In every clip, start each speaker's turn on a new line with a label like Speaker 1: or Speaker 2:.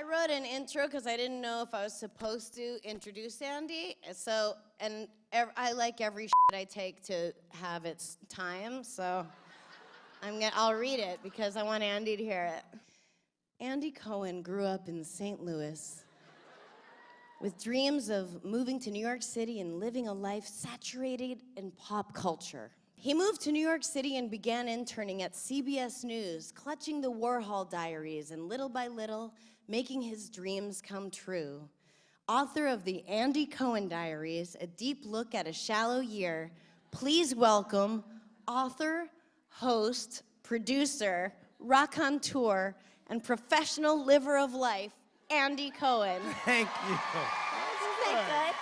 Speaker 1: I wrote an intro because I didn't know if I was supposed to introduce Andy. So, and I like every shit I take to have its time. So, I'll read it because I want Andy to hear it. Andy Cohen grew up in St. Louis with dreams of moving to New York City and living a life saturated in pop culture. He moved to New York City and began interning at CBS News, clutching the Warhol Diaries and little by little, making his dreams come true. Author of the Andy Cohen Diaries, a deep look at a shallow year, please welcome author, host, producer, raconteur, and professional liver of life, Andy Cohen.
Speaker 2: Thank you.
Speaker 1: Isn't that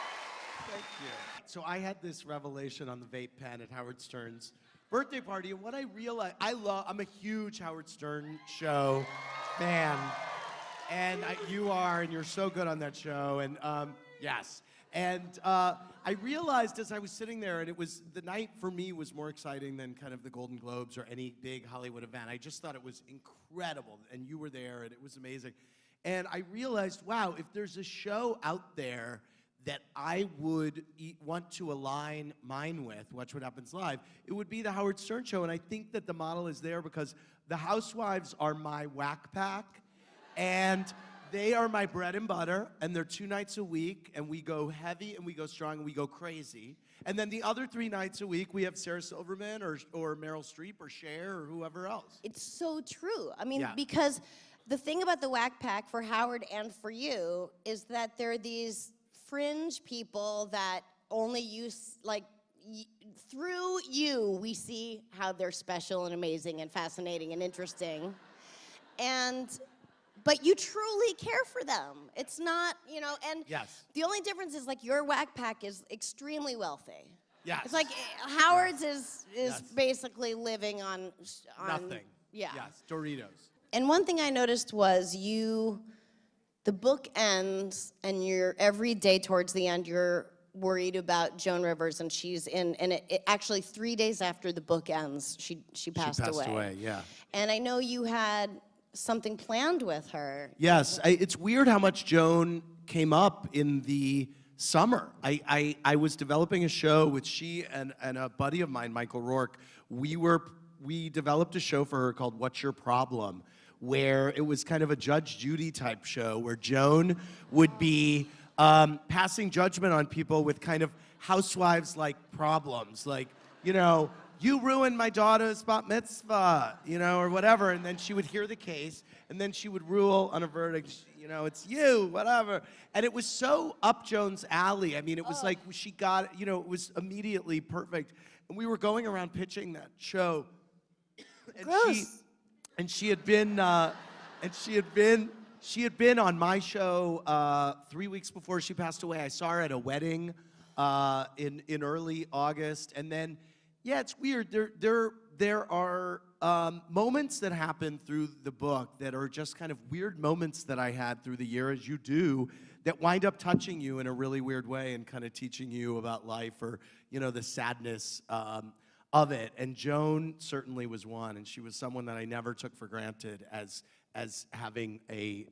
Speaker 1: good?
Speaker 2: Thank you. So I had this revelation on the vape pen at Howard Stern's birthday party, and what I realized, I'm a huge Howard Stern show fan, and you are, and you're so good on that show, and yes. And I realized as I was sitting there, and it was, the night for me was more exciting than kind of the Golden Globes or any big Hollywood event. I just thought it was incredible, and you were there, and it was amazing. And I realized, wow, if there's a show out there that I would want to align mine with, Watch What Happens Live, it would be the Howard Stern Show. And I think that the model is there because the housewives are my whack pack, and they are my bread and butter, and they're 2 nights a week, and we go heavy, and we go strong, and we go crazy. And then the other 3 nights a week, we have Sarah Silverman or Meryl Streep or Cher or whoever else.
Speaker 1: It's so true. I mean,
Speaker 2: Yeah.
Speaker 1: because the thing about the whack pack for Howard and for you is that there are these fringe people that only use, like, through you, we see how they're special and amazing and fascinating and interesting. But you truly care for them. It's not, you know, and
Speaker 2: Yes.
Speaker 1: the only difference is, like, your whack pack is extremely wealthy.
Speaker 2: Yes.
Speaker 1: It's like Howard's is
Speaker 2: Yes.
Speaker 1: basically living on
Speaker 2: Nothing.
Speaker 1: Yeah.
Speaker 2: Yes, Doritos.
Speaker 1: And one thing I noticed was the book ends, and you're every day towards the end, you're worried about Joan Rivers, and she's in, and it actually 3 days after the book ends, she passed away.
Speaker 2: She passed away, yeah.
Speaker 1: And I know you had something planned with her.
Speaker 2: Yes, it's weird how much Joan came up in the summer. I was developing a show with she and a buddy of mine, Michael Rourke. We developed a show for her called What's Your Problem?, where it was kind of a Judge Judy type show where Joan would be passing judgment on people with kind of housewives-like problems, like, you know, you ruined my daughter's bat mitzvah, you know, or whatever, and then she would hear the case, and then she would rule on a verdict, you know, it's you, whatever. And it was so up Joan's alley. I mean, it was like she got, you know, it was immediately perfect. And we were going around pitching that show. And
Speaker 1: Gross.
Speaker 2: she had been on my show 3 weeks before she passed away. I saw her at a wedding in early August, and then, yeah, it's weird. There are moments that happen through the book that are just kind of weird moments that I had through the year, as you do, that wind up touching you in a really weird way and kind of teaching you about life or, you know, the sadness of it. And Joan certainly was one, and she was someone that I never took for granted as having a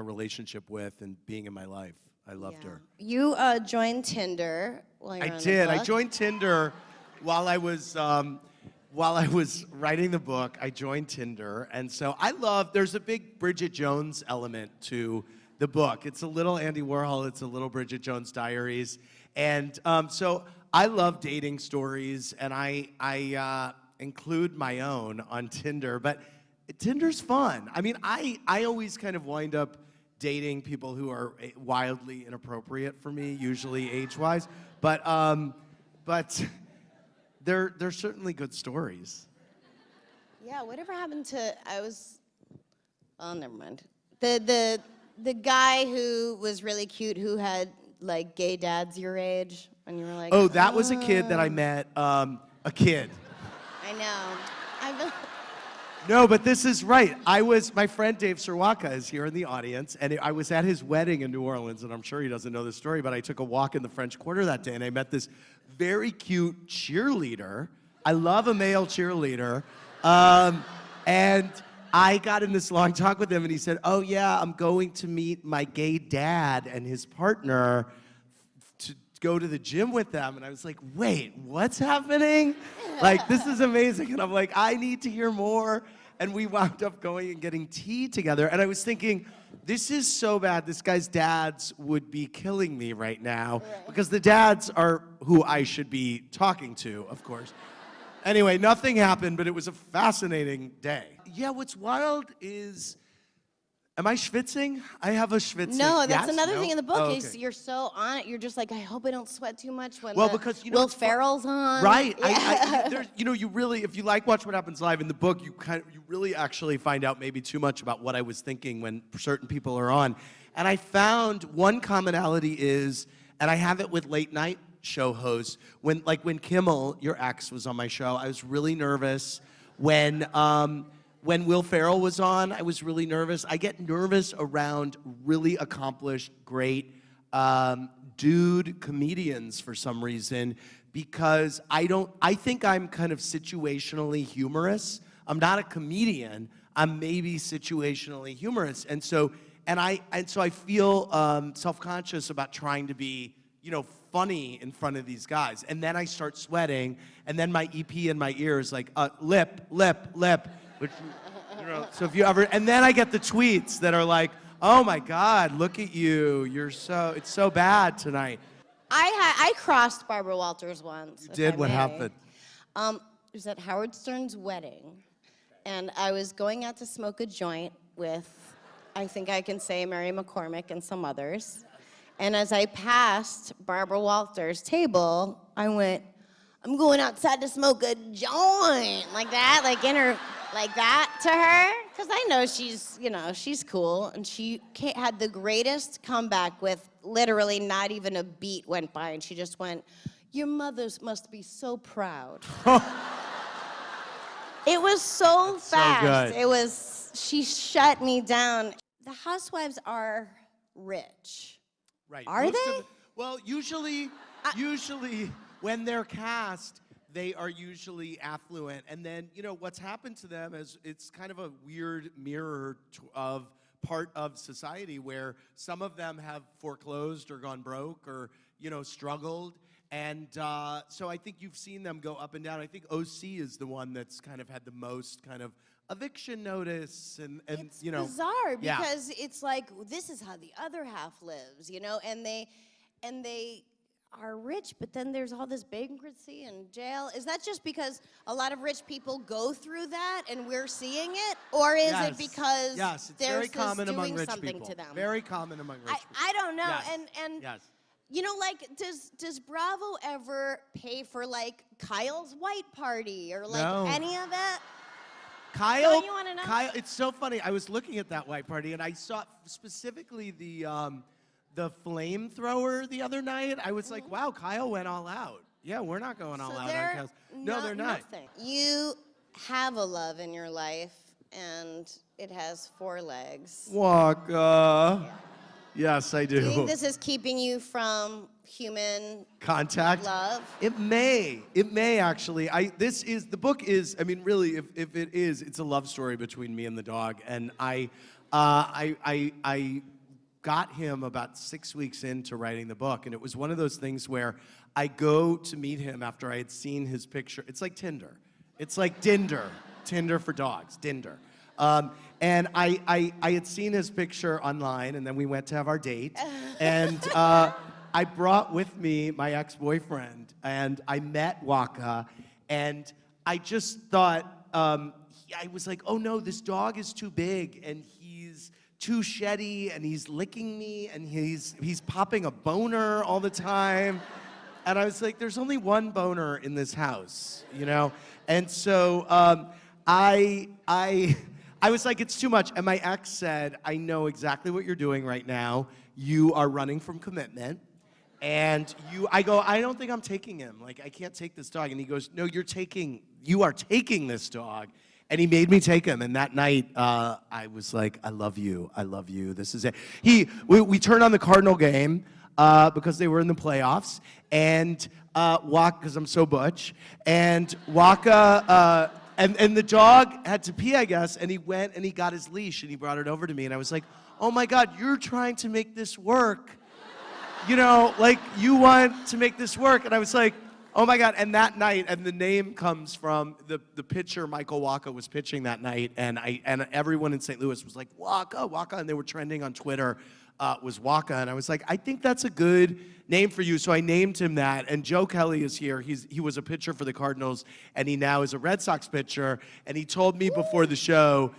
Speaker 2: relationship with and being in my life. I loved her.
Speaker 1: You joined Tinder while you were
Speaker 2: I
Speaker 1: on
Speaker 2: did.
Speaker 1: the
Speaker 2: I
Speaker 1: book.
Speaker 2: joined Tinder while I was writing the book. I joined Tinder, and so there's a big Bridget Jones element to the book. It's a little Andy Warhol. It's a little Bridget Jones Diaries, and so I love dating stories, and I include my own on Tinder, but Tinder's fun. I mean, I always kind of wind up dating people who are wildly inappropriate for me, usually age-wise, but they're certainly good stories.
Speaker 1: Yeah, whatever happened to, oh, never mind. The guy who was really cute who had, like, gay dads your age, and you were like,
Speaker 2: oh, that was a kid that I met, a kid.
Speaker 1: I know.
Speaker 2: No, but this is right. My friend Dave Wacha is here in the audience, and I was at his wedding in New Orleans, and I'm sure he doesn't know this story, but I took a walk in the French Quarter that day, and I met this very cute cheerleader. I love a male cheerleader. And I got in this long talk with him, and he said, oh, yeah, I'm going to meet my gay dad and his partner to go to the gym with them. And I was like, wait, what's happening? Like, this is amazing. And I'm like, I need to hear more. And we wound up going and getting tea together. And I was thinking, this is so bad. This guy's dads would be killing me right now. Right. Because the dads are who I should be talking to, of course. Anyway, nothing happened, but it was a fascinating day. Yeah, what's wild is, am I schwitzing? I have a schwitzing.
Speaker 1: No, that's another
Speaker 2: no?
Speaker 1: thing in the book
Speaker 2: oh, okay.
Speaker 1: is you're so on it. You're just like, I hope I don't sweat too much when
Speaker 2: because,
Speaker 1: Will Ferrell's on.
Speaker 2: Right.
Speaker 1: Yeah.
Speaker 2: You really, if you like Watch What Happens Live in the book, you really actually find out maybe too much about what I was thinking when certain people are on. And I found one commonality is, and I have it with late night show hosts, when Kimmel, your ex, was on my show, I was really nervous. When Will Ferrell was on, I was really nervous. I get nervous around really accomplished, great dude comedians for some reason, because I think I'm kind of situationally humorous. I'm not a comedian. I'm maybe situationally humorous. And so I feel self-conscious about trying to be, funny in front of these guys. And then I start sweating, and then my EP in my ear is like, lip, which, so if you ever, and then I get the tweets that are like, oh my God, look at you, it's so bad tonight.
Speaker 1: I crossed Barbara Walters once.
Speaker 2: You did? What happened?
Speaker 1: It was at Howard Stern's wedding, and I was going out to smoke a joint with, I think I can say, Mary McCormick and some others. And as I passed Barbara Walters' table, I went, I'm going outside to smoke a joint, like that, like that to her, because I know she's cool, and she had the greatest comeback with literally not even a beat went by, and she just went, your mothers must be so proud. It was so fast.
Speaker 2: So good.
Speaker 1: She shut me down. The housewives are rich.
Speaker 2: Right.
Speaker 1: Are they?
Speaker 2: Well, usually when they're cast, they are usually affluent. And then, what's happened to them is it's kind of a weird mirror of part of society where some of them have foreclosed or gone broke or, struggled. And so I think you've seen them go up and down. I think OC is the one that's kind of had the most kind of eviction notice and
Speaker 1: it's bizarre because it's like, this is how the other half lives, and they are rich, but then there's all this bankruptcy and jail. Is that just because a lot of rich people go through that and we're seeing it? Or is it because
Speaker 2: it's
Speaker 1: there's
Speaker 2: very common
Speaker 1: doing
Speaker 2: among rich
Speaker 1: something
Speaker 2: people.
Speaker 1: to them?
Speaker 2: Very common among rich people.
Speaker 1: I don't know.
Speaker 2: Yes.
Speaker 1: And
Speaker 2: yes.
Speaker 1: Does Bravo ever pay for Kyle's white party or
Speaker 2: No.
Speaker 1: any of it?
Speaker 2: Kyle,
Speaker 1: Don't you wanna know?
Speaker 2: Kyle, it's so funny. I was looking at that white party, and I saw specifically the flamethrower the other night. I was like, wow, Kyle went all out. Yeah, we're not going all out on Kyle's. No, they're not.
Speaker 1: Nothing. You have a love in your life, and it has 4 legs.
Speaker 2: Wacha. Yeah. Yes, I do.
Speaker 1: Do you think this is keeping you from human
Speaker 2: contact?
Speaker 1: Love?
Speaker 2: It may actually. The book is, really, if it is, it's a love story between me and the dog. And I got him about 6 weeks into writing the book, and it was one of those things where I go to meet him after I had seen his picture. It's like Tinder. It's like Dinder. Tinder for dogs. Dinder. And I had seen his picture online, and then we went to have our date. And I brought with me my ex-boyfriend, and I met Wacha, and I just thought, I was like, oh no, this dog is too big, and he's too sheddy, and he's licking me, and he's popping a boner all the time. And I was like, there's only one boner in this house, And so I was like, it's too much. And my ex said, I know exactly what you're doing right now. You are running from commitment. And I go, I don't think I'm taking him. I can't take this dog. And he goes, no, you are taking this dog. And he made me take him. And that night, I was like, I love you. This is it. We turned on the Cardinal game because they were in the playoffs. And because I'm so butch. And Wacha And the dog had to pee, I guess, and he went and he got his leash and he brought it over to me, and I was like, oh my God, you're trying to make this work. You know, like, you want to make this work. And I was like, oh my God. And that night, and the name comes from the pitcher, Michael Wacha, was pitching that night, and everyone in St. Louis was like, Wacha, and they were trending on Twitter, was Wacha, and I was like, I think that's a good name for you, so I named him that. And Joe Kelly is here. He was a pitcher for the Cardinals, and he now is a Red Sox pitcher, and he told me before the show,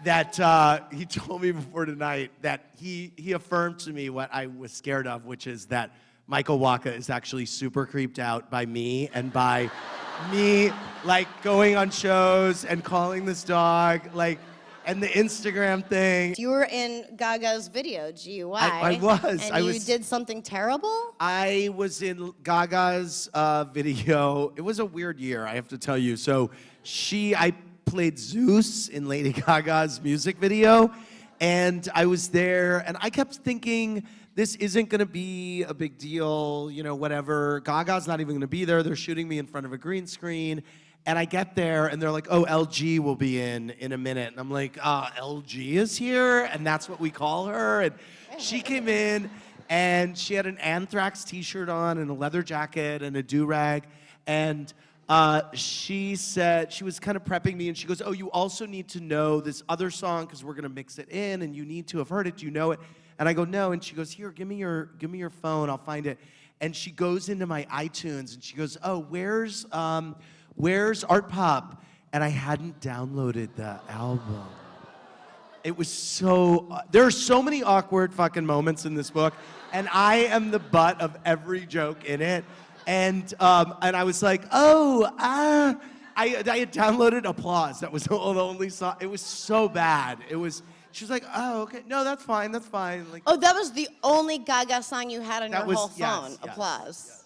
Speaker 2: that he told me before tonight that he affirmed to me what I was scared of, which is that Michael Wacha is actually super creeped out by me and by me, like, going on shows and calling this dog, like, and the Instagram thing.
Speaker 1: You were in Gaga's video, GUI.
Speaker 2: I was.
Speaker 1: And you did something terrible?
Speaker 2: I was in Gaga's video. It was a weird year, I have to tell you. So I played Zeus in Lady Gaga's music video, and I was there, and I kept thinking, this isn't gonna be a big deal, you know, whatever. Gaga's not even gonna be there. They're shooting me in front of a green screen, and I get there, and they're like, oh, LG will be in a minute. And I'm like, LG is here? And that's what we call her? And she came in, and she had an Anthrax t-shirt on, and a leather jacket, and a do-rag, and she said, she was kind of prepping me, and she goes, oh, you also need to know this other song because we're gonna mix it in, and you need to have heard it. Do you know it? And I go, no. And she goes, here, give me your phone. I'll find it. And she goes into my iTunes, and she goes, oh, where's Art Pop? And I hadn't downloaded the album. It was so, there are so many awkward fucking moments in this book, and I am the butt of every joke in it. And I was like, I had downloaded Applause. That was the only song. It was so bad. She was like, oh, okay. No, that's fine. Like,
Speaker 1: oh, that was the only Gaga song you had on your whole phone,
Speaker 2: yes,
Speaker 1: Applause.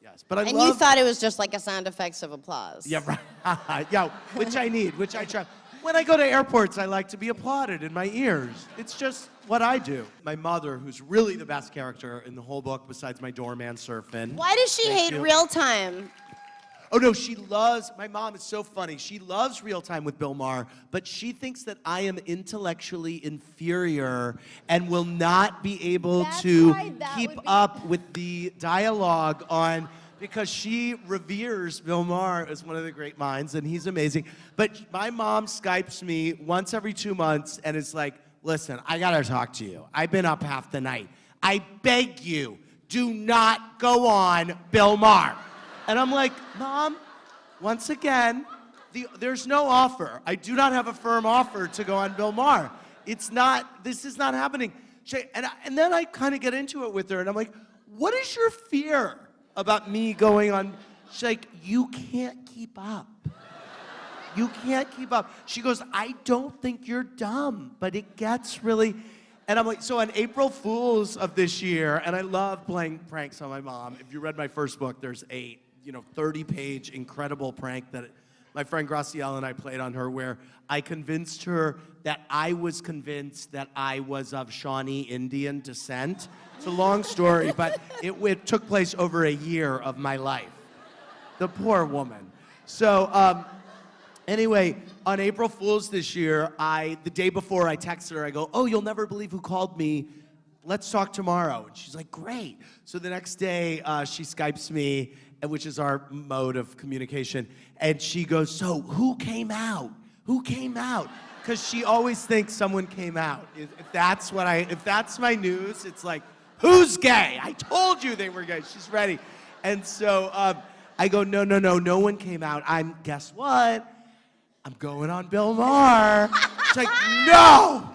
Speaker 2: Yes. But
Speaker 1: And you thought it was just like a sound effects of applause.
Speaker 2: Yeah, right. Yeah, which I need, which I try. When I go to airports, I like to be applauded in my ears. It's just what I do. My mother, who's really the best character in the whole book besides my doorman surfing.
Speaker 1: Why does she hate real time?
Speaker 2: Oh no, my mom is so funny. She loves Real Time with Bill Maher, but she thinks that I am intellectually inferior and will not be able to keep up with the dialogue because she reveres Bill Maher as one of the great minds, and he's amazing. But my mom Skypes me once every 2 months and is like, listen, I gotta talk to you. I've been up half the night. I beg you, do not go on Bill Maher. And I'm like, Mom, once again, there's no offer. I do not have a firm offer to go on Bill Maher. This is not happening. And then I kind of get into it with her, and I'm like, what is your fear about me going on? She's like, you can't keep up. You can't keep up. She goes, I don't think you're dumb, but it gets really... And I'm like, so on April Fools of this year, and I love playing pranks on my mom. If you read my first book, there's 30-page incredible prank that my friend Graciela and I played on her, where I convinced her that I was convinced that I was of Shawnee Indian descent. It's a long story, but it took place over a year of my life. The poor woman. So anyway, on April Fool's this year, the day before I texted her, I go, oh, you'll never believe who called me. Let's talk tomorrow. And she's like, great. So the next day, she Skypes me, which is our mode of communication. And she goes, so who came out? Who came out? Because she always thinks someone came out. If that's my news, it's like, who's gay? I told you they were gay. She's ready. And so I go, no one came out. Guess what? I'm going on Bill Maher. She's like, no!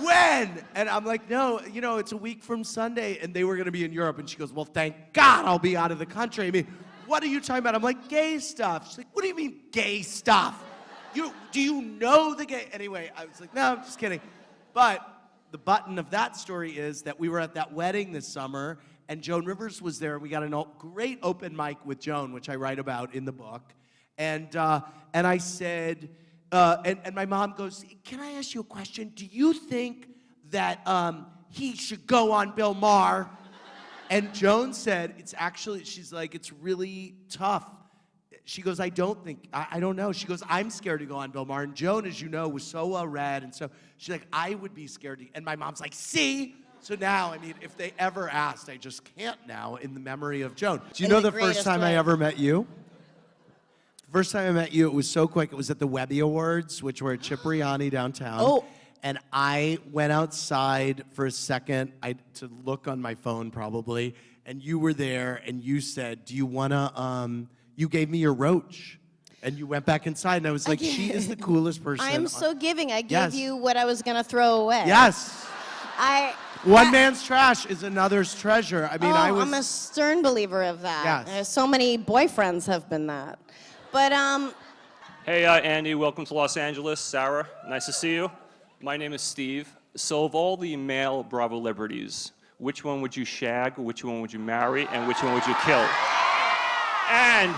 Speaker 2: When? And I'm like, no, it's a week from Sunday, and they were gonna be in Europe. And she goes, well, thank God I'll be out of the country. I mean, what are you talking about? I'm like, gay stuff. She's like, what do you mean gay stuff? Do you know the gay? Anyway, I was like, no, I'm just kidding. But the button of that story is that we were at that wedding this summer, and Joan Rivers was there. We got a great open mic with Joan, which I write about in the book. And I said, and my mom goes, can I ask you a question? Do you think that he should go on Bill Maher? And Joan said, she's like, it's really tough. she goes, I don't know. She goes, I'm scared to go on Bill Maher. And Joan, as you know, was so well-read. And so she's like, I would be scared to. And my mom's like, see? So now, I mean, if they ever asked, I just can't now in the memory of Joan. Do you know the first time I ever met you? The first time I met you, it was so quick. It was at the Webby Awards, which were at Cipriani downtown. Oh. And I went outside for a second to look on my phone probably. And you were there and you said, do you want to, you gave me your roach. And you went back inside, and I was like, she is the coolest person.
Speaker 1: I'm so giving. I gave you what I was going to throw away.
Speaker 2: Yes. One man's trash is another's treasure. I mean,
Speaker 1: I'm a stern believer of that.
Speaker 2: Yes.
Speaker 1: So many boyfriends have been that. But,
Speaker 3: Hey, Andy, welcome to Los Angeles. Sarah, nice to see you. My name is Steve. So of all the male Bravolebrities, which one would you shag, which one would you marry, and which one would you kill? And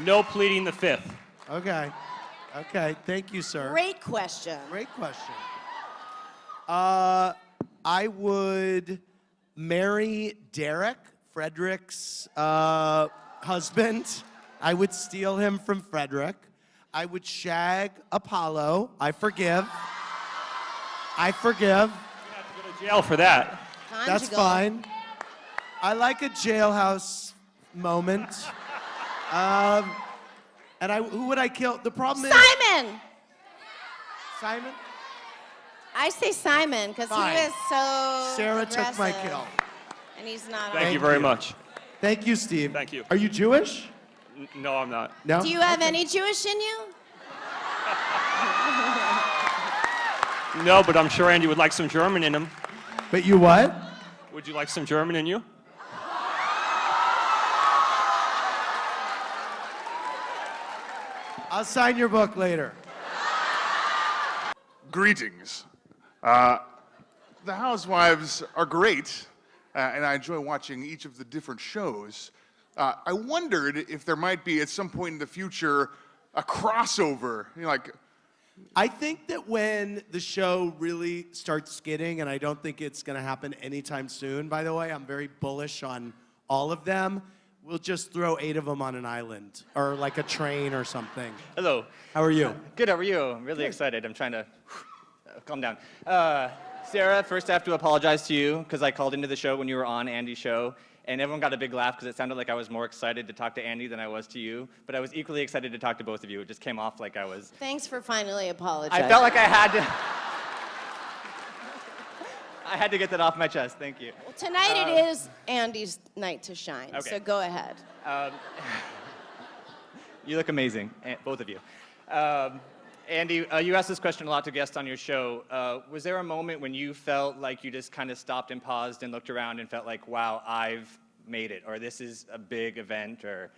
Speaker 3: no pleading the fifth.
Speaker 2: Okay. Okay. Thank you, sir.
Speaker 1: Great question.
Speaker 2: Great question. I would marry Derek, Frederick's husband. I would steal him from Frederick. I would shag Apollo. I forgive.
Speaker 3: You have to go to jail for that.
Speaker 1: Conjugal.
Speaker 2: That's fine. I like a jailhouse moment. And who would I kill? The problem is
Speaker 1: Simon!
Speaker 2: Simon?
Speaker 1: I say Simon, because he was so
Speaker 2: Sarah
Speaker 1: aggressive.
Speaker 2: took my kill.
Speaker 1: And he's not.
Speaker 3: Thank you very much.
Speaker 2: Thank you, Steve.
Speaker 3: Thank you.
Speaker 2: Are you Jewish?
Speaker 3: No, I'm not.
Speaker 2: No?
Speaker 1: Do you have any Jewish in you?
Speaker 3: No, but I'm sure Andy would like some German in him.
Speaker 2: But you what?
Speaker 3: Would you like some German in you?
Speaker 2: I'll sign your book later.
Speaker 4: Greetings. The housewives are great, and I enjoy watching each of the different shows. I wondered if there might be, at some point in the future, a crossover. You know, like,
Speaker 2: I think that when the show really starts skidding, and I don't think it's going to happen anytime soon, by the way, I'm very bullish on all of them. We'll just throw 8 of them on an island, or like a train or something.
Speaker 5: Hello.
Speaker 2: How are you?
Speaker 5: Good, how are you? I'm really excited. I'm trying to calm down. Sarah, first I have to apologize to you because I called into the show when you were on Andy's show, and everyone got a big laugh because it sounded like I was more excited to talk to Andy than I was to you, but I was equally excited to talk to both of you. It just came off like I was...
Speaker 1: Thanks for finally apologizing.
Speaker 5: I felt like I had to... I had to get that off my chest. Thank you.
Speaker 1: Well, tonight it is Andy's night to shine,
Speaker 5: Okay.
Speaker 1: so go ahead.
Speaker 5: You look amazing, both of you. Andy, you asked this question a lot to guests on your show. Was there a moment when you felt like you just kind of stopped and paused and looked around and felt like, wow, I've made it, or this is a big event, or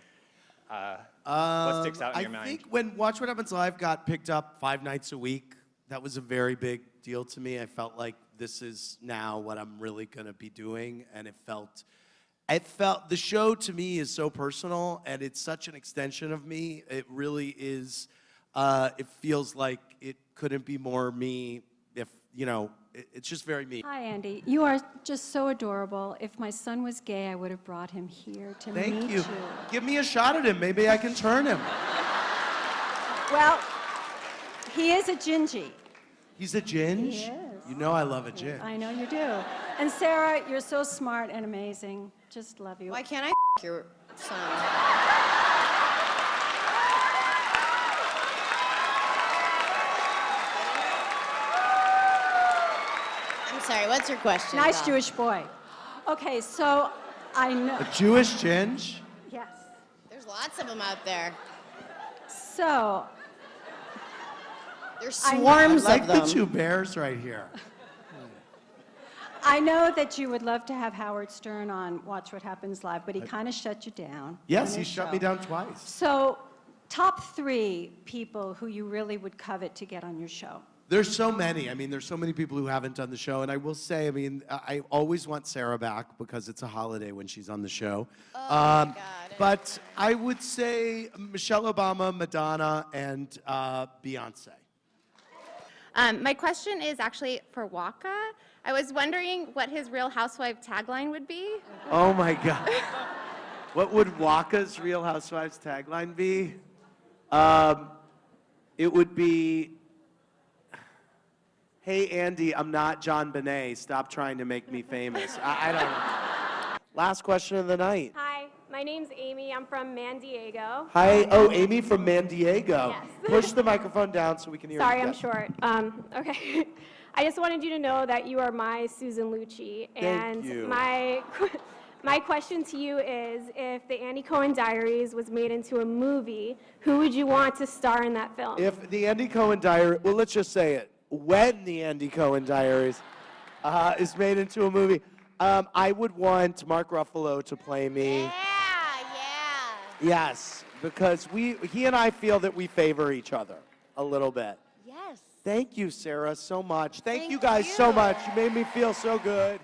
Speaker 5: what sticks out in your mind?
Speaker 2: I think when Watch What Happens Live got picked up 5 nights a week, that was a very big deal to me. I felt like this is now what I'm really gonna be doing, and it felt, the show to me is so personal, and it's such an extension of me. It really is, it feels like it couldn't be more me if, you know, it's just very me.
Speaker 6: Hi, Andy. You are just so adorable. If my son was gay, I would have brought him here to meet you.
Speaker 2: Thank you. Give me a shot at him. Maybe I can turn him.
Speaker 6: Well, he is a gingy.
Speaker 2: He's a ginge?
Speaker 6: He is.
Speaker 2: You know I love a ginge.
Speaker 6: I know you do. And Sarah, you're so smart and amazing. Just love you.
Speaker 1: Why can't I your son? I'm sorry, what's your question?
Speaker 6: Nice
Speaker 1: Bob?
Speaker 6: Jewish boy. Okay, so I know.
Speaker 2: A Jewish ginge?
Speaker 6: Yes.
Speaker 1: There's lots of them out there.
Speaker 6: So,
Speaker 1: There's
Speaker 2: I
Speaker 1: swarms
Speaker 2: like
Speaker 1: of them.
Speaker 2: the 2 bears right here.
Speaker 6: I know that you would love to have Howard Stern on Watch What Happens Live, but he kind of shut you down.
Speaker 2: Yes,
Speaker 6: on
Speaker 2: he
Speaker 6: his
Speaker 2: shut
Speaker 6: show.
Speaker 2: me down twice.
Speaker 6: So, top 3 people who you really would covet to get on your show.
Speaker 2: There's so many. I mean, there's so many people who haven't done the show. And I will say, I mean, I always want Sarah back because it's a holiday when she's on the show.
Speaker 1: Oh, my God.
Speaker 2: But I would say Michelle Obama, Madonna, and Beyonce.
Speaker 7: My question is actually for Wacha. I was wondering what his Real Housewife tagline would be.
Speaker 2: Oh, my God. What would Wacha's Real Housewives tagline be? It would be, hey, Andy, I'm not John Bonet. Stop trying to make me famous. I don't know. Last question of the night.
Speaker 8: Hi, my name's Amy. I'm from Man Diego.
Speaker 2: Hi. Oh, Amy from Man Diego.
Speaker 8: Yes.
Speaker 2: Push the microphone down so we can hear
Speaker 8: Sorry,
Speaker 2: you.
Speaker 8: I'm short. Okay. I just wanted you to know that you are my Susan Lucci.
Speaker 2: Thank you.
Speaker 8: My question to you is, if the Andy Cohen Diaries was made into a movie, who would you want to star in that film?
Speaker 2: If the Andy Cohen Diary, well, let's just say it. When the Andy Cohen Diaries is made into a movie, I would want Mark Ruffalo to play me.
Speaker 1: Yeah.
Speaker 2: Yes, because he and I feel that we favor each other a little bit.
Speaker 1: Yes.
Speaker 2: Thank you, Sarah, so much. Thank you
Speaker 1: Thank
Speaker 2: guys so
Speaker 1: you.
Speaker 2: much. You made me feel so good.